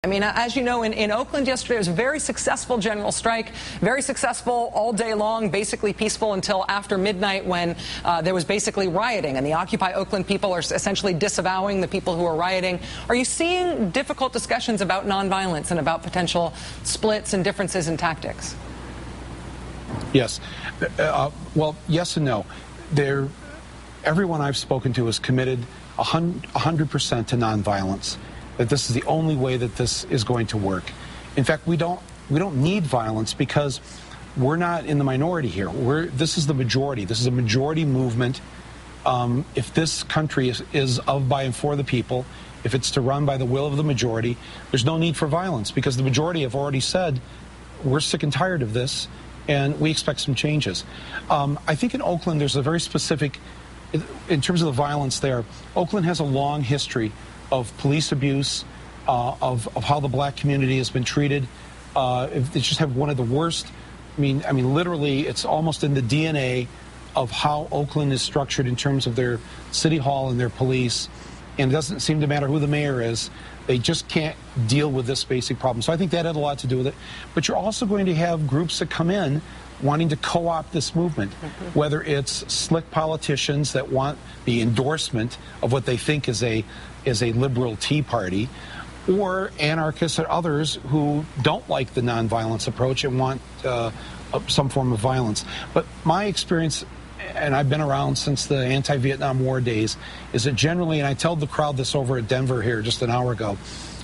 I mean, as you know, in Oakland yesterday, it was a very successful general strike, very successful all day long, basically peaceful until after midnight when there was basically rioting. And the Occupy Oakland people are essentially disavowing the people who are rioting. Are you seeing difficult discussions about nonviolence and about potential splits and differences in tactics? Yes. Well, yes and no. Everyone I've spoken to is committed 100% to nonviolence. That this is the only way that this is going to work. In fact, we don't need violence because we're not in the minority here. This is the majority. This is a majority movement. If this country is of, by, and for the people, if it's to run by the will of the majority, there's no need for violence because the majority have already said we're sick and tired of this and we expect some changes. I think in Oakland there's a very specific, in terms of the violence there, Oakland has a long history of police abuse, of how the black community has been treated. They just have one of the worst. I mean, literally, it's almost in the DNA of how Oakland is structured in terms of their city hall and their police. And it doesn't seem to matter who the mayor is. They just can't deal with this basic problem. So I think that had a lot to do with it. But you're also going to have groups that come in wanting to co-opt this movement, whether it's slick politicians that want the endorsement of what they think is a liberal Tea Party, or anarchists or others who don't like the nonviolence approach and want some form of violence. But my experience, and I've been around since the anti-Vietnam War days, is that generally, and I told the crowd this over at Denver here just an hour ago,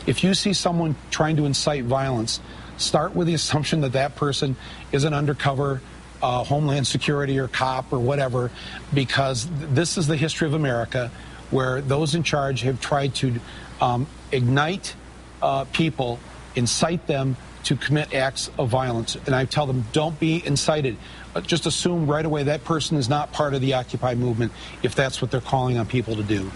if you see someone trying to incite violence, start with the assumption that that person is an undercover Homeland Security or cop or whatever, because this is the history of America where those in charge have tried to ignite people, incite them to commit acts of violence. And I tell them, don't be incited. Just assume right away that person is not part of the Occupy movement if that's what they're calling on people to do.